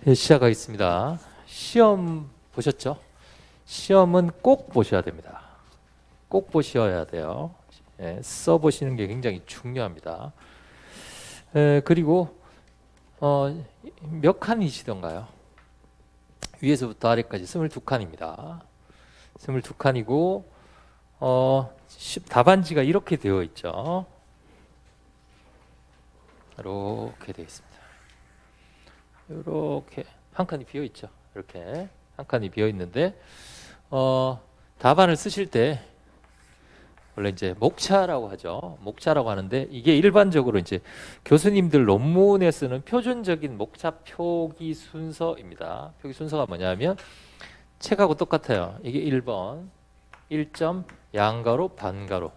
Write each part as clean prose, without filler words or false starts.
네, 시작하겠습니다. 시험 보셨죠? 시험은 꼭 보셔야 됩니다. 꼭 보셔야 돼요. 써보시는 게 굉장히 중요합니다. 그리고 몇 칸이시던가요? 위에서부터 아래까지 22칸입니다. 22칸이고 답안지가 이렇게 되어 있죠. 이렇게 되어 있습니다. 이렇게 한 칸이 비어 있죠. 이렇게 한 칸이 비어 있는데 답안을 쓰실 때 원래 이제 목차라고 하죠. 목차라고 하는데 이게 일반적으로 이제 교수님들 논문에 쓰는 표준적인 목차 표기 순서입니다. 표기 순서가 뭐냐면 책하고 똑같아요. 이게 1번 1점 양가로 반가로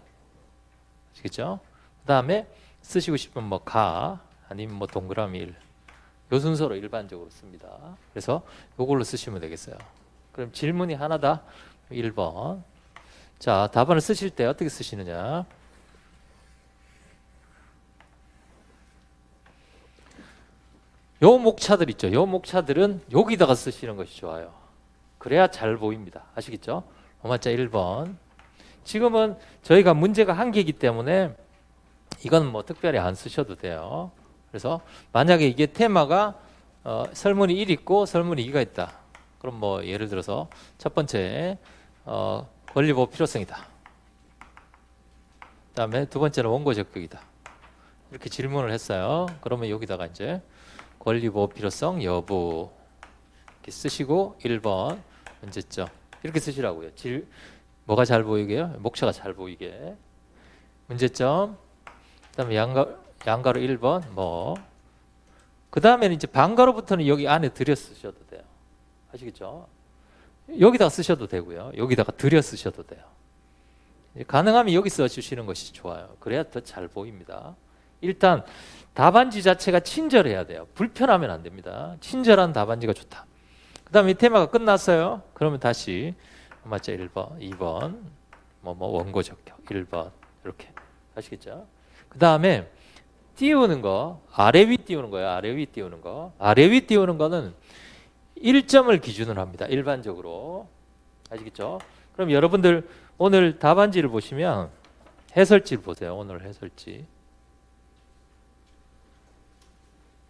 아시겠죠? 그 다음에 쓰시고 싶은 뭐 가 아니면 뭐 동그라미 1 요 순서로 일반적으로 씁니다. 그래서 이걸로 쓰시면 되겠어요. 그럼 질문이 하나다. 1번. 자, 답안을 쓰실 때 어떻게 쓰시느냐? 요 목차들 있죠. 요 목차들은 여기다가 쓰시는 것이 좋아요. 그래야 잘 보입니다. 아시겠죠? 오마자 1번. 지금은 저희가 문제가 한 개이기 때문에 이건 뭐 특별히 안 쓰셔도 돼요. 그래서 만약에 이게 테마가 설문이 1 있고 설문이 2가 있다. 그럼 뭐 예를 들어서 첫 번째 권리보호 필요성이다. 그 다음에 두 번째는 원고 적격이다. 이렇게 질문을 했어요. 그러면 여기다가 이제 권리보호 필요성 여부 이렇게 쓰시고 1번 문제점 이렇게 쓰시라고요. 뭐가 잘 보이게요? 목차가 잘 보이게. 문제점 그 다음에 양가로 1번 뭐 그 다음에는 이제 반가로부터는 여기 안에 들여 쓰셔도 돼요. 아시겠죠? 여기다가 쓰셔도 되고요. 여기다가 들여 쓰셔도 돼요. 가능하면 여기 써주시는 것이 좋아요. 그래야 더 잘 보입니다. 일단 답안지 자체가 친절해야 돼요. 불편하면 안 됩니다. 친절한 답안지가 좋다. 그 다음에 이 테마가 끝났어요. 그러면 다시 맞죠? 1번, 2번 뭐 원고 적격 1번 이렇게 아시겠죠? 그 다음에 띄우는 거 아래 위 띄우는 거예요. 아래 위 띄우는 거. 아래 위 띄우는 거는 1점을 기준으로 합니다. 일반적으로. 아시겠죠? 그럼 여러분들 오늘 답안지를 보시면 해설지를 보세요. 오늘 해설지.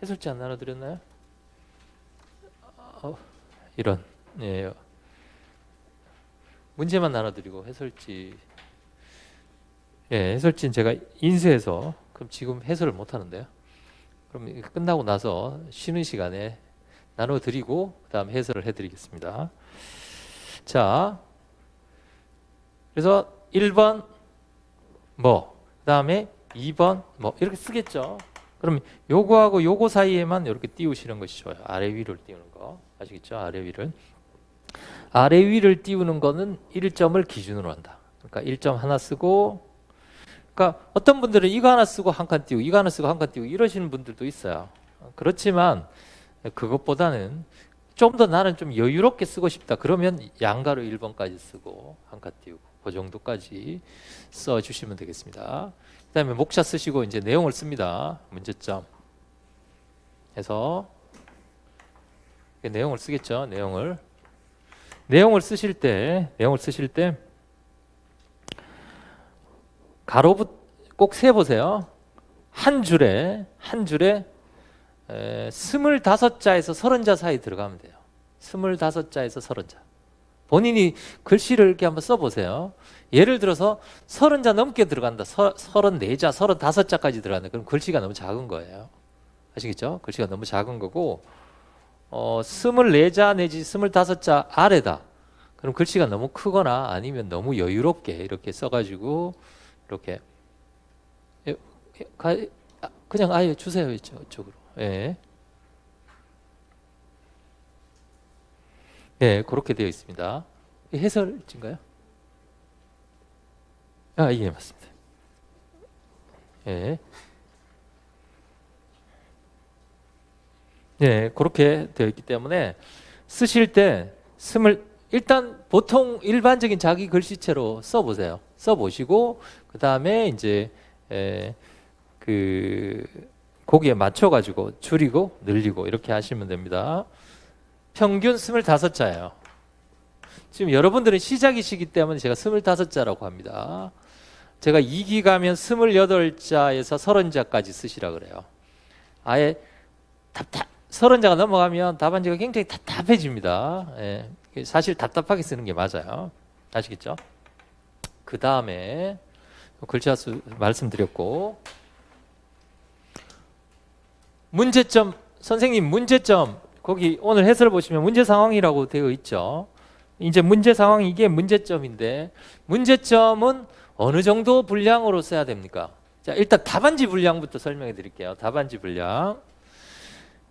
해설지 안 나눠드렸나요? 이런. 예. 문제만 나눠드리고 해설지. 예, 해설지는 제가 인쇄해서 그럼 지금 해설을 못 하는데요. 그럼 끝나고 나서 쉬는 시간에 나눠드리고 그 다음 해설을 해드리겠습니다. 자, 그래서 1번 뭐, 그 다음에 2번 뭐 이렇게 쓰겠죠. 그럼 요거하고 요거 사이에만 이렇게 띄우시는 것이 좋아요. 아래 위를 띄우는 거 아시겠죠? 아래 위를. 아래 위를 띄우는 거는 1점을 기준으로 한다. 그러니까 1점 하나 쓰고 그러니까 어떤 분들은 이거 하나 쓰고 한 칸 띄우고 이거 하나 쓰고 한 칸 띄우고 이러시는 분들도 있어요. 그렇지만 그것보다는 좀 더 나는 좀 여유롭게 쓰고 싶다. 그러면 양가로 1번까지 쓰고 한 칸 띄우고 그 정도까지 써주시면 되겠습니다. 그 다음에 목차 쓰시고 이제 내용을 씁니다. 문제점 해서 내용을 쓰겠죠. 내용을 쓰실 때 가로부터 꼭 세보세요. 한 줄에 25자에서 30자 사이 들어가면 돼요. 25자에서 30자. 본인이 글씨를 이렇게 한번 써보세요. 예를 들어서 30자 넘게 들어간다. 34자, 35자까지 들어간다. 그럼 글씨가 너무 작은 거예요. 아시겠죠? 글씨가 너무 작은 거고 24자 내지 25자 아래다. 그럼 글씨가 너무 크거나 아니면 너무 여유롭게 이렇게 써가지고 이렇게 그냥 아예 주세요. 이쪽으로. 예. 예, 그렇게 되어 있습니다. 해설인가요? 예, 맞습니다. 예. 예, 그렇게 되어 있기 때문에 쓰실 때 일단 보통 일반적인 자기 글씨체로 써보세요. 써보시고 그 다음에 이제 거기에 맞춰가지고 줄이고 늘리고 이렇게 하시면 됩니다. 평균 25자예요. 지금 여러분들은 시작이시기 때문에 제가 25자라고 합니다. 제가 2기 가면 28자에서 30자까지 쓰시라 그래요. 아예 30자가 넘어가면 답안지가 굉장히 답답해집니다. 예, 사실 답답하게 쓰는 게 맞아요. 아시겠죠? 그 다음에 글자 수 말씀드렸고, 문제점, 선생님 문제점, 거기 오늘 해설을 보시면 문제 상황이라고 되어 있죠. 이제 문제 상황이 이게 문제점인데, 문제점은 어느 정도 분량으로 써야 됩니까? 자, 일단 답안지 분량부터 설명해 드릴게요. 답안지 분량.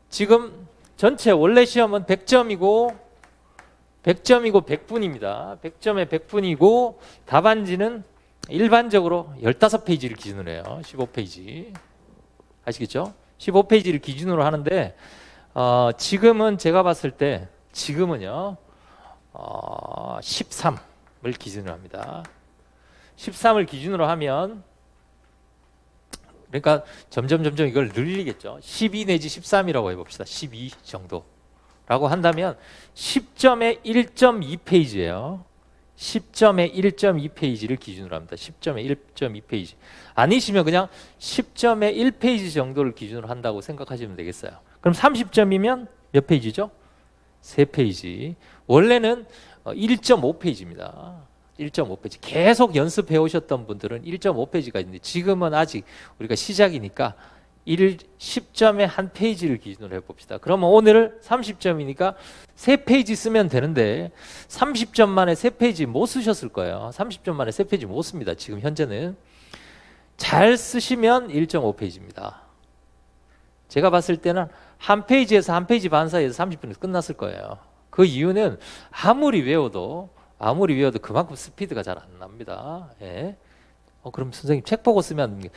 지금 전체 원래 시험은 100점이고 100분입니다. 100점에 100분이고 답안지는 일반적으로 15페이지를 기준으로 해요. 15페이지. 아시겠죠? 15페이지를 기준으로 하는데 지금은 제가 봤을 때 지금은요 13을 기준으로 합니다. 13을 기준으로 하면 그러니까 점점 이걸 늘리겠죠. 12 내지 13이라고 해봅시다. 12 정도라고 한다면 10점에 1.2페이지예요. 10점에 1.2페이지를 기준으로 합니다. 10점에 1.2페이지. 아니시면 그냥 10점에 1페이지 정도를 기준으로 한다고 생각하시면 되겠어요. 그럼 30점이면 몇 페이지죠? 3페이지. 원래는 1.5페이지입니다. 1.5페이지. 계속 연습해 오셨던 분들은 1.5페이지가 있는데 지금은 아직 우리가 시작이니까 10점에 한 페이지를 기준으로 해봅시다. 그러면 오늘 30점이니까 3페이지 쓰면 되는데 30점 만에 3페이지 못 쓰셨을 거예요. 30점 만에 3페이지 못 씁니다. 지금 현재는. 잘 쓰시면 1.5페이지입니다. 제가 봤을 때는 한 페이지에서 한 페이지 반 사이에서 30분에서 끝났을 거예요. 그 이유는 아무리 외워도 그만큼 스피드가 잘 안 납니다. 예. 그럼 선생님 책 보고 쓰면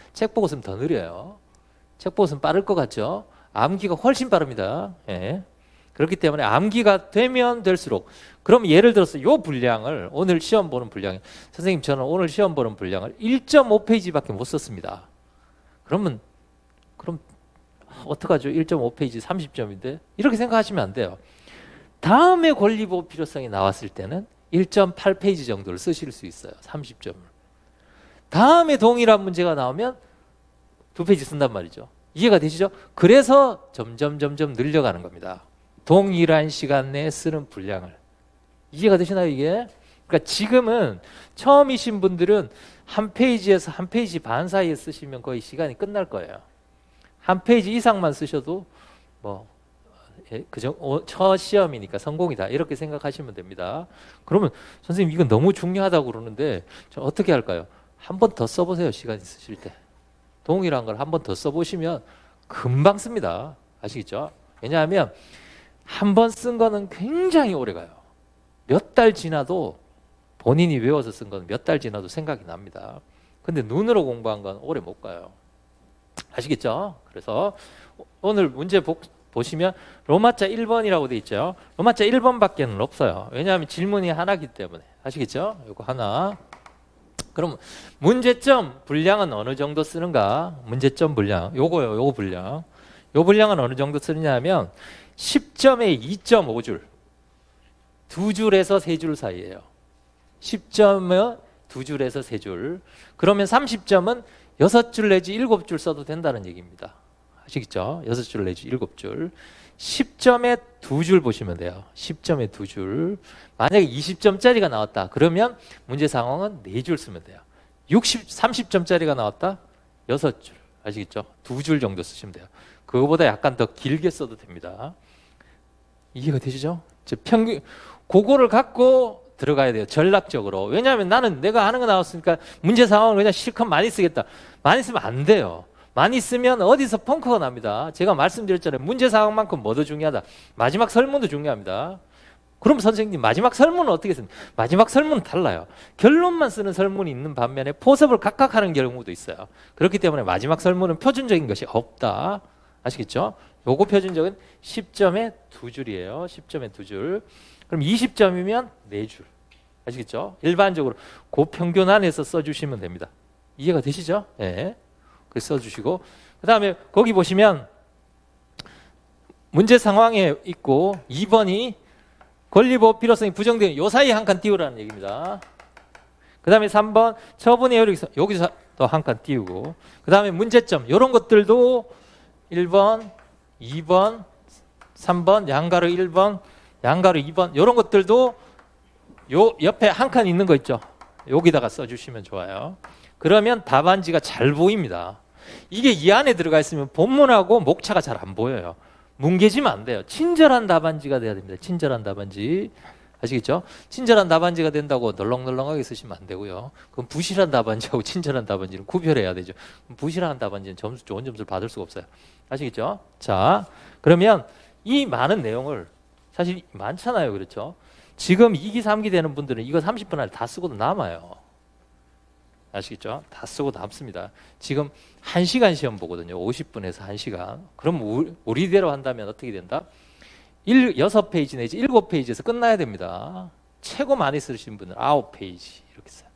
더 느려요. 책 보고 쓰면 빠를 것 같죠? 암기가 훨씬 빠릅니다. 예. 그렇기 때문에 암기가 되면 될수록, 그럼 예를 들어서 요 분량을 오늘 시험 보는 분량, 선생님 저는 오늘 시험 보는 분량을 1.5페이지밖에 못 썼습니다. 그럼 어떡하죠? 1.5페이지 30점인데 이렇게 생각하시면 안 돼요. 다음에 권리보호 필요성이 나왔을 때는 1.8페이지 정도를 쓰실 수 있어요. 30점을. 다음에 동일한 문제가 나오면 2페이지 쓴단 말이죠. 이해가 되시죠? 그래서 점점 늘려가는 겁니다. 동일한 시간 내에 쓰는 분량을. 이해가 되시나요, 이게? 그러니까 지금은 처음이신 분들은 한 페이지에서 한 페이지 반 사이에 쓰시면 거의 시간이 끝날 거예요. 한 페이지 이상만 쓰셔도 첫 시험이니까 성공이다, 이렇게 생각하시면 됩니다. 그러면 선생님 이건 너무 중요하다고 그러는데 저 어떻게 할까요? 한 번 더 써보세요. 시간 있으실 때 동일한 걸 한 번 더 써보시면 금방 씁니다. 아시겠죠? 왜냐하면 한 번 쓴 거는 굉장히 오래 가요. 몇 달 지나도, 본인이 외워서 쓴 거는 몇 달 지나도 생각이 납니다. 근데 눈으로 공부한 건 오래 못 가요. 아시겠죠? 그래서 오늘 문제 보시면 로마자 1번이라고 돼 있죠. 로마자 1번밖에는 없어요. 왜냐하면 질문이 하나이기 때문에. 아시겠죠? 이거 하나. 그럼 문제점 분량은 어느 정도 쓰는가? 문제점 분량. 요거요. 요거 분량. 요 분량은 어느 정도 쓰느냐 하면 10점에 2.5줄. 2줄에서 3줄 사이예요. 10점은 2줄에서 3줄. 그러면 30점은 6줄 내지 7줄 써도 된다는 얘기입니다. 아시겠죠? 6줄 내지 7줄. 10점에 2줄 보시면 돼요. 10점에 2줄. 만약에 20점짜리가 나왔다. 그러면 문제 상황은 4줄 쓰면 돼요. 30점짜리가 나왔다. 6줄. 아시겠죠? 2줄 정도 쓰시면 돼요. 그거보다 약간 더 길게 써도 됩니다. 이해가 되시죠? 평균, 그거를 갖고 들어가야 돼요. 전략적으로. 왜냐하면 나는 내가 아는 거 나왔으니까 문제 상황을 그냥 실컷 많이 쓰겠다. 많이 쓰면 안 돼요. 많이 쓰면 어디서 펑크가 납니다. 제가 말씀드렸잖아요. 문제 상황만큼 뭐도 중요하다. 마지막 설문도 중요합니다. 그럼 선생님 마지막 설문은 어떻게 씁니까? 마지막 설문은 달라요. 결론만 쓰는 설문이 있는 반면에 포섭을 각각 하는 경우도 있어요. 그렇기 때문에 마지막 설문은 표준적인 것이 없다. 아시겠죠? 요거 표준적은 10점에 2줄이에요. 10점에 2줄. 그럼 20점이면 4줄. 아시겠죠? 일반적으로 그 평균 안에서 써주시면 됩니다. 이해가 되시죠? 예. 네. 써주시고, 그 다음에 거기 보시면 문제 상황에 있고 2번이 권리 보호 필요성이 부정되는 요 사이에 한 칸 띄우라는 얘기입니다. 그 다음에 3번 처분의 여기서 또 한 칸 띄우고 그 다음에 문제점 이런 것들도 1번, 2번, 3번, 양가로 1번, 양가로 2번 이런 것들도 요 옆에 한 칸 있는 거 있죠. 여기다가 써주시면 좋아요. 그러면 답안지가 잘 보입니다. 이게 이 안에 들어가 있으면 본문하고 목차가 잘 안 보여요. 뭉개지면 안 돼요. 친절한 답안지가 돼야 됩니다. 친절한 답안지. 아시겠죠? 친절한 답안지가 된다고 널렁널렁하게 쓰시면 안 되고요. 그럼 부실한 답안지하고 친절한 답안지는 구별해야 되죠. 부실한 답안지는 좋은 점수를 받을 수가 없어요. 아시겠죠? 자, 그러면 이 많은 내용을 사실 많잖아요. 그렇죠? 지금 2기, 3기 되는 분들은 이거 30분 안에 다 쓰고도 남아요. 아시겠죠? 다 쓰고 남습니다. 지금 1시간 시험 보거든요. 50분에서 1시간. 그럼 우리대로 한다면 어떻게 된다? 6페이지 내지 7페이지에서 끝나야 됩니다. 최고 많이 쓰시는 분은 9페이지 이렇게 써요.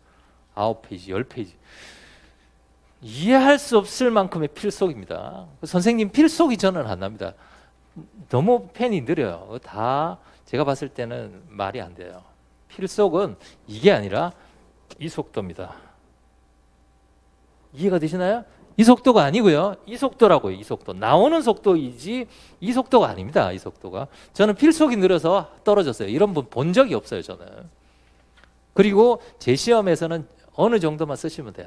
9페이지, 10페이지. 이해할 수 없을 만큼의 필속입니다. 선생님 필속이 저는 안 납니다. 너무 펜이 느려요. 다 제가 봤을 때는 말이 안 돼요. 필속은 이게 아니라 이 속도입니다. 이해가 되시나요? 이 속도가 아니고요. 이 속도라고요. 이 속도. 나오는 속도이지 이 속도가 아닙니다. 이 속도가. 저는 필속이 느려서 떨어졌어요. 이런 분 본 적이 없어요. 저는. 그리고 제 시험에서는 어느 정도만 쓰시면 돼요.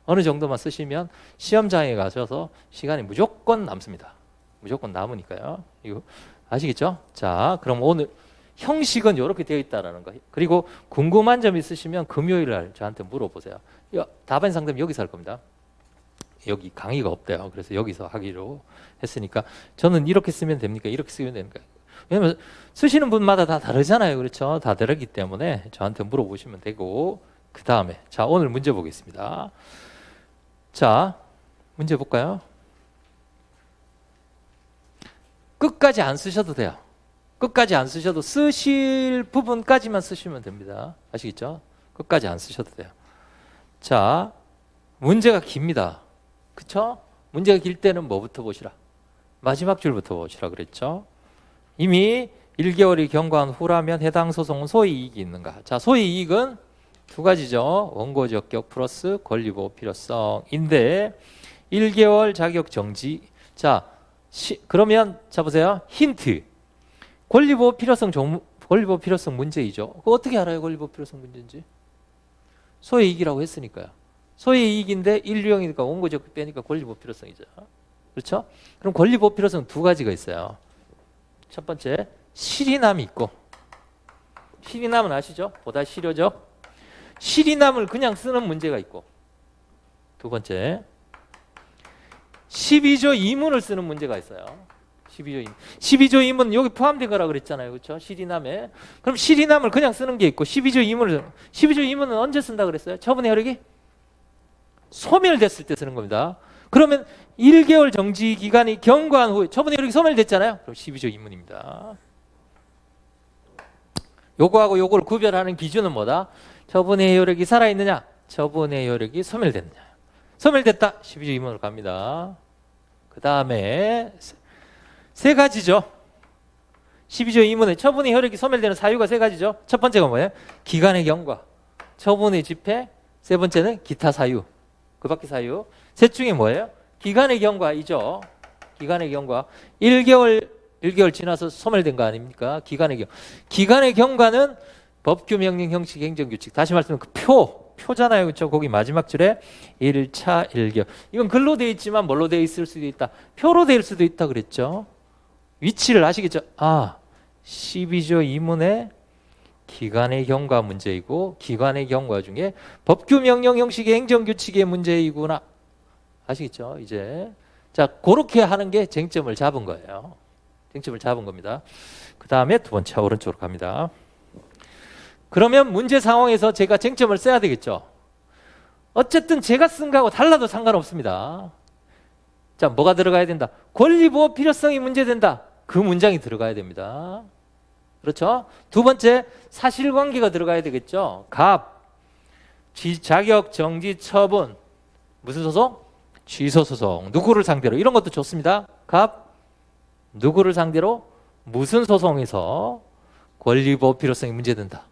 어느 정도만 쓰시면 시험장에 가셔서 시간이 무조건 남습니다. 무조건 남으니까요. 이거 아시겠죠? 자, 그럼 오늘 형식은 이렇게 되어 있다라는 거. 그리고 궁금한 점 있으시면 금요일 날 저한테 물어보세요. 답안 상담 여기서 할 겁니다. 여기 강의가 없대요. 그래서 여기서 하기로 했으니까 저는 이렇게 쓰면 됩니까? 이렇게 쓰면 됩니까? 왜냐면 쓰시는 분마다 다 다르잖아요. 그렇죠? 다 다르기 때문에 저한테 물어보시면 되고 그 다음에 자 오늘 문제 보겠습니다. 자 문제 볼까요? 끝까지 안 쓰셔도 돼요. 끝까지 안 쓰셔도 쓰실 부분까지만 쓰시면 됩니다. 아시겠죠? 끝까지 안 쓰셔도 돼요. 자 문제가 깁니다. 그쵸? 문제가 길 때는 뭐부터 보시라? 마지막 줄부터 보시라 그랬죠? 이미 1개월이 경과한 후라면 해당 소송은 소위 이익이 있는가? 자, 소위 이익은 두 가지죠. 원고 적격 플러스 권리보호 필요성인데 1개월 자격 정지. 자, 그러면 자 보세요. 힌트. 권리보호 필요성 문제이죠. 그거 어떻게 알아요? 권리보호 필요성 문제인지? 소위 이익이라고 했으니까요. 소위 이익인데 인류형이니까 원고 적격 빼니까 권리보호 필요성이죠. 그렇죠? 그럼 권리보호 필요성 두 가지가 있어요. 첫 번째 실의남이 있고 실의남은 아시죠? 보다 실효죠? 실의남을 그냥 쓰는 문제가 있고 두 번째 12조 2문을 쓰는 문제가 있어요. 12조 2문. 12조 2문 여기 포함된 거라 그랬잖아요. 그렇죠? 실의남에. 그럼 실의남을 그냥 쓰는 게 있고 12조 2문은 언제 쓴다 그랬어요? 처분의 효력이 소멸됐을 때 쓰는 겁니다. 그러면 1개월 정지 기간이 경과한 후에 처분의 효력이 소멸됐잖아요. 그럼 12조 2문입니다. 요거하고 요거를 구별하는 기준은 뭐다? 처분의 효력이 살아있느냐? 처분의 효력이 소멸됐느냐? 소멸됐다. 12조 2문으로 갑니다. 그 다음에 세 가지죠. 12조 2문에 처분의 효력이 소멸되는 사유가 세 가지죠. 첫 번째가 뭐예요? 기간의 경과, 처분의 집행, 세 번째는 기타 사유. 그 밖의 사유. 셋 중에 뭐예요? 기간의 경과이죠. 기간의 경과. 1개월 지나서 소멸된 거 아닙니까? 기간의 경과는 법규, 명령, 형식, 행정규칙. 다시 말씀드리면 그 표잖아요. 그렇죠? 거기 마지막 줄에 1차 1개월. 이건 글로 되어 있지만 뭘로 되어 있을 수도 있다. 표로 되어 있을 수도 있다 그랬죠. 위치를 아시겠죠? 12조 2문에 기간의 경과 문제이고 기간의 경과 중에 법규, 명령, 형식의 행정규칙의 문제이구나. 아시겠죠? 이제 자 그렇게 하는 게 쟁점을 잡은 거예요. 쟁점을 잡은 겁니다. 그 다음에 두 번째 오른쪽으로 갑니다. 그러면 문제 상황에서 제가 쟁점을 써야 되겠죠. 어쨌든 제가 쓴 거하고 달라도 상관없습니다. 자 뭐가 들어가야 된다? 권리보호 필요성이 문제된다. 그 문장이 들어가야 됩니다. 그렇죠? 두 번째 사실관계가 들어가야 되겠죠. 자격 정지 처분 무슨 소송? 취소 소송. 누구를 상대로? 이런 것도 좋습니다. 누구를 상대로? 무슨 소송에서 권리보호 필요성이 문제된다.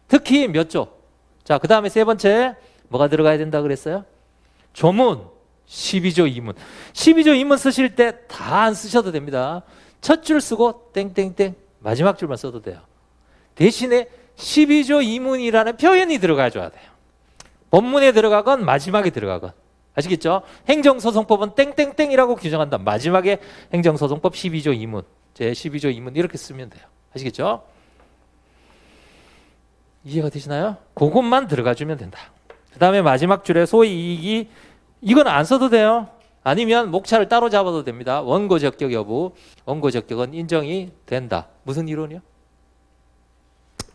특히 몇 조? 자, 그 다음에 세 번째 뭐가 들어가야 된다 그랬어요? 조문 12조 2문. 12조 2문 쓰실 때 다 안 쓰셔도 됩니다. 첫 줄 쓰고 땡땡땡 마지막 줄만 써도 돼요. 대신에 12조 2문이라는 표현이 들어가줘야 돼요. 본문에 들어가건 마지막에 들어가건. 아시겠죠? 행정소송법은 땡땡땡이라고 규정한다. 마지막에 행정소송법 12조 2문, 제 12조 2문 이렇게 쓰면 돼요. 아시겠죠? 이해가 되시나요? 그것만 들어가주면 된다. 그 다음에 마지막 줄에 소위 이익이, 이건 안 써도 돼요. 아니면 목차를 따로 잡아도 됩니다. 원고 적격 여부, 원고 적격은 인정이 된다. 무슨 이론이요?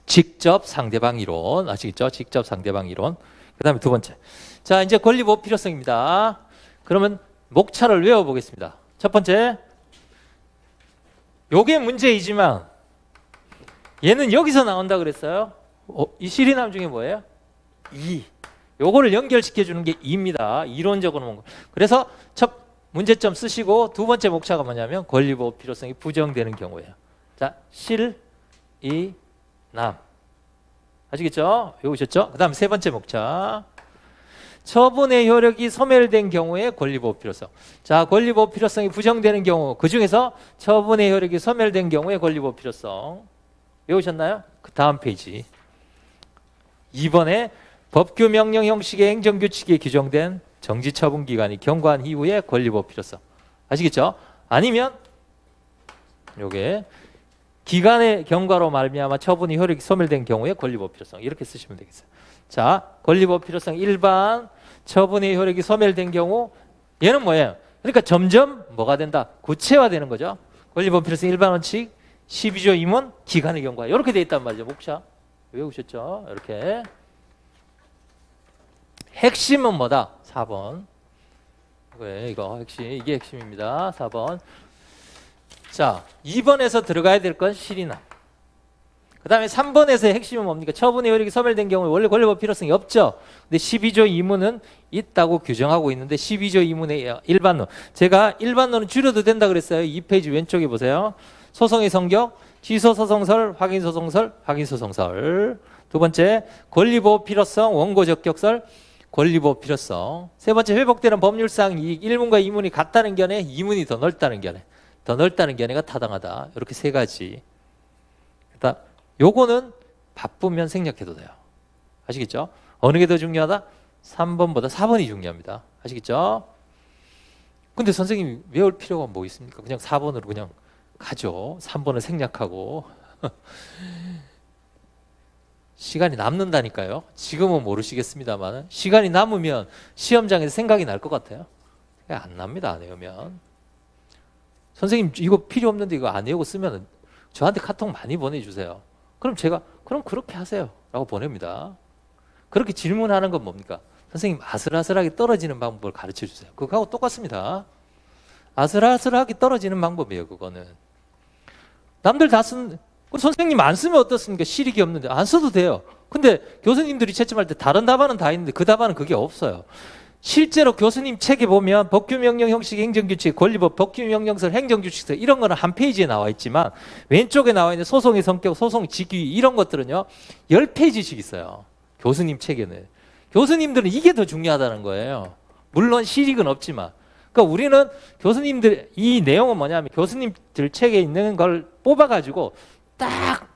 직접 상대방 이론. 아시겠죠? 직접 상대방 이론. 그 다음에 두 번째. 자, 이제 권리보호 필요성입니다. 그러면 목차를 외워보겠습니다. 첫 번째, 요게 문제이지만 얘는 여기서 나온다 그랬어요. 이 실이남 중에 뭐예요? 2. 요거를 연결시켜 주는 게 2입니다. 이론적으로. 그래서 첫 문제점 쓰시고 두 번째 목차가 뭐냐면 권리보호 필요성이 부정되는 경우예요. 자, 실, 이, 남. 아시겠죠? 외우셨죠? 그 다음 세 번째 목차. 처분의 효력이 소멸된 경우에 권리보호 필요성. 자, 권리보호 필요성이 부정되는 경우, 그 중에서 처분의 효력이 소멸된 경우에 권리보호 필요성. 외우셨나요? 그 다음 페이지. 2번에 법규 명령 형식의 행정규칙에 규정된 정지처분 기간이 경과한 이후에 권리보호 필요성. 아시겠죠? 아니면 요게 기간의 경과로 말미암아 처분이 효력이 소멸된 경우에 권리보호 필요성. 이렇게 쓰시면 되겠어요. 자, 권리보호 필요성 1번, 처분의 효력이 소멸된 경우, 얘는 뭐예요? 그러니까 점점 뭐가 된다? 구체화되는 거죠. 권리보호 필요성 1번 원칙, 12조 2문, 기간의 경과. 이렇게 돼 있단 말이죠. 목차. 외우셨죠? 이렇게. 핵심은 뭐다? 4번. 이거 핵심, 이게 핵심입니다. 4번. 자, 2번에서 들어가야 될 건 실이남. 그 다음에 3번에서의 핵심은 뭡니까? 처분의 효력이 소멸된 경우에 원래 권리보호 필요성이 없죠. 근데 12조 2문은 있다고 규정하고 있는데 12조 2문의 일반론. 제가 일반론은 줄여도 된다 그랬어요. 2페이지 왼쪽에 보세요. 소송의 성격, 취소소송설, 확인소송설, 확인소송설. 두 번째, 권리보호 필요성, 원고 적격설, 권리보호 필요성. 세 번째, 회복되는 법률상 이익, 1문과 2문이 같다는 견해, 2문이 더 넓다는 견해. 더 넓다는 견해가 타당하다. 이렇게 세 가지. 그다음 요거는 바쁘면 생략해도 돼요. 아시겠죠? 어느 게 더 중요하다? 3번보다 4번이 중요합니다. 아시겠죠? 근데 선생님이 외울 필요가 뭐 있습니까? 그냥 4번으로 그냥 가죠. 3번을 생략하고. 시간이 남는다니까요. 지금은 모르시겠습니다만 시간이 남으면 시험장에서 생각이 날 것 같아요. 안 납니다. 안 외우면. 선생님 이거 필요 없는데 이거 안 외우고 쓰면 저한테 카톡 많이 보내주세요. 그럼 제가 그럼 그렇게 하세요 라고 보냅니다. 그렇게 질문하는 건 뭡니까? 선생님 아슬아슬하게 떨어지는 방법을 가르쳐 주세요. 그거하고 똑같습니다. 아슬아슬하게 떨어지는 방법이에요. 그거는 남들 다 쓴, 선생님 안 쓰면 어떻습니까? 실익이 없는데 안 써도 돼요. 근데 교수님들이 채점할 때 다른 답안은 다 있는데 그 답안은 그게 없어요. 실제로 교수님 책에 보면 법규명령 형식 행정규칙, 권리법, 법규명령설, 행정규칙서 이런 거는 한 페이지에 나와 있지만 왼쪽에 나와 있는 소송의 성격, 소송 직위 이런 것들은요 10페이지씩 있어요. 교수님 책에는. 교수님들은 이게 더 중요하다는 거예요. 물론 실익은 없지만. 그러니까 우리는 교수님들 이 내용은 뭐냐면 교수님들 책에 있는 걸 뽑아가지고 딱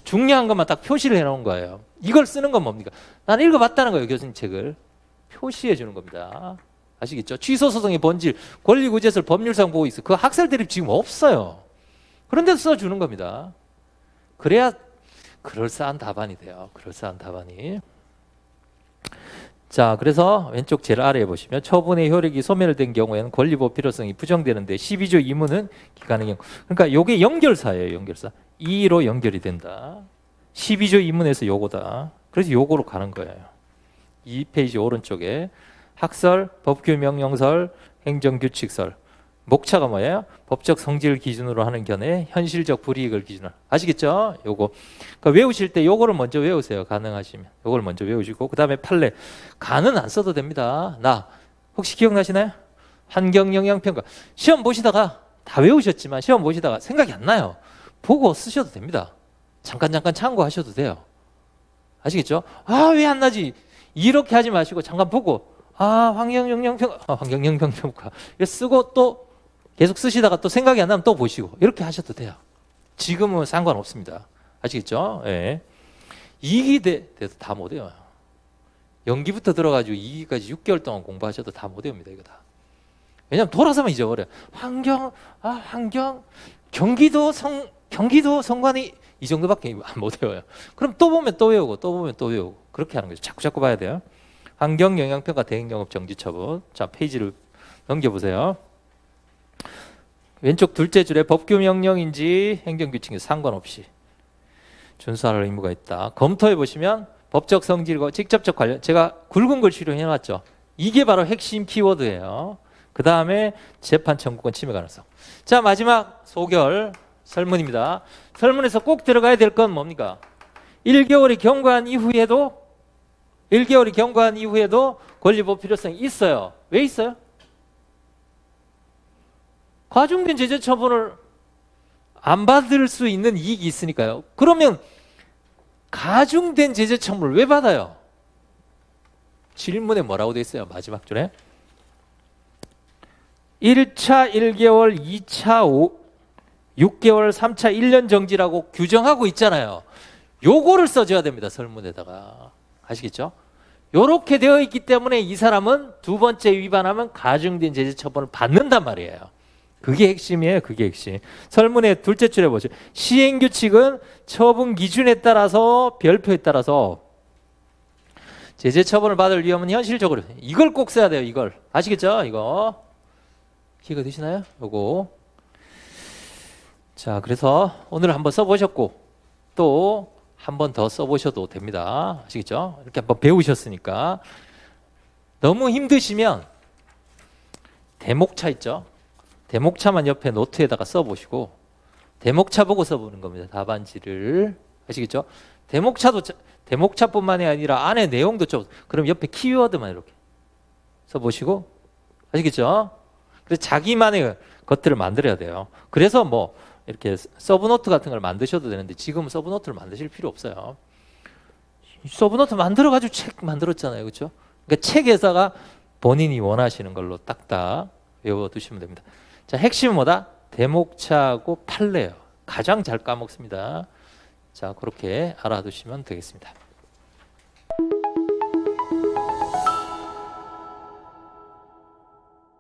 중요한 것만 딱 표시를 해놓은 거예요. 이걸 쓰는 건 뭡니까? 나는 읽어봤다는 거예요. 교수님 책을. 표시해 주는 겁니다. 아시겠죠? 취소소송의 본질, 권리구제설, 법률상 보호 있어. 그 학설 대립 지금 없어요. 그런데 써주는 겁니다. 그래야 그럴싸한 답안이 돼요. 그럴싸한 답안이. 자, 그래서 왼쪽 제일 아래에 보시면 처분의 효력이 소멸된 경우에는 권리보호 필요성이 부정되는데 12조 2문은 기간의 경우. 그러니까 요게 연결사예요. 연결사. 2로 연결이 된다. 12조 2문에서 요거다. 그래서 요거로 가는 거예요. 2페이지 오른쪽에 학설, 법규명령설, 행정규칙설. 목차가 뭐예요? 법적 성질 기준으로 하는 견해, 현실적 불이익을 기준으로. 아시겠죠? 요거. 그러니까 외우실 때 요거를 먼저 외우세요. 가능하시면. 요걸 먼저 외우시고 그 다음에 판례. 간은 안 써도 됩니다. 나 혹시 기억나시나요? 환경영향평가. 시험 보시다가 다 외우셨지만 시험 보시다가 생각이 안 나요. 보고 쓰셔도 됩니다. 잠깐 참고하셔도 돼요. 아시겠죠? 아, 왜 안 나지? 이렇게 하지 마시고 잠깐 보고 환경영향평가 이렇게 쓰고 또 계속 쓰시다가 또 생각이 안 나면 또 보시고 이렇게 하셔도 돼요. 지금은 상관없습니다. 아시겠죠? 예. 2기 돼도 다 못 외워요. 연기부터 들어가지고 2기까지 6개월 동안 공부하셔도 다 못 외웁니다. 이거 다. 왜냐면 돌아서면 잊어버려요. 환경, 경기도 성관이 이 정도밖에 못 외워요. 그럼 또 보면 또 외우고 또 보면 또 외우고 그렇게 하는 거죠. 자꾸 봐야 돼요. 환경영향평가 대행영업 정지처분. 자, 페이지를 넘겨보세요. 왼쪽 둘째 줄에 법규명령인지 행정규칙인지 상관없이 준수할 의무가 있다. 검토해 보시면 법적 성질과 직접적 관련, 제가 굵은 글씨로 해놨죠. 이게 바로 핵심 키워드예요. 그 다음에 재판 청구권 침해 가능성. 자, 마지막 소결 설문입니다. 설문에서 꼭 들어가야 될 건 뭡니까? 1개월이 경과한 이후에도 권리보호 필요성이 있어요. 왜 있어요? 과중된 제재 처분을 안 받을 수 있는 이익이 있으니까요. 그러면 가중된 제재 처분을 왜 받아요? 질문에 뭐라고 돼 있어요? 마지막 줄에 1차 1개월, 2차 6개월, 3차 1년 정지라고 규정하고 있잖아요. 요거를 써줘야 됩니다. 설문에다가. 아시겠죠? 요렇게 되어 있기 때문에 이 사람은 두 번째 위반하면 가중된 제재 처분을 받는단 말이에요. 그게 핵심이에요. 그게 핵심. 설문의 둘째 줄에 보죠. 시행규칙은 처분 기준에 따라서 별표에 따라서 제재 처분을 받을 위험은 현실적으로 이걸 꼭 써야 돼요. 이걸. 아시겠죠? 이거. 기회가 되시나요? 요거. 자, 그래서 오늘 한번 써보셨고 또 한 번 더 써보셔도 됩니다. 아시겠죠? 이렇게 한번 배우셨으니까. 너무 힘드시면 대목차 있죠? 대목차만 옆에 노트에다가 써보시고 대목차 보고 써보는 겁니다. 답안지를. 아시겠죠? 대목차뿐만이 아니라 안에 내용도 좀, 그럼 옆에 키워드만 이렇게 써보시고. 아시겠죠? 그래서 자기만의 것들을 만들어야 돼요. 그래서 뭐 이렇게 서브노트 같은 걸 만드셔도 되는데 지금은 서브노트를 만드실 필요 없어요. 서브노트 만들어가지고 책 만들었잖아요. 그렇죠? 그러니까 책에다가 본인이 원하시는 걸로 딱딱 외워두시면 됩니다. 자, 핵심은 뭐다? 대목차하고 판례예요. 가장 잘 까먹습니다. 자, 그렇게 알아두시면 되겠습니다.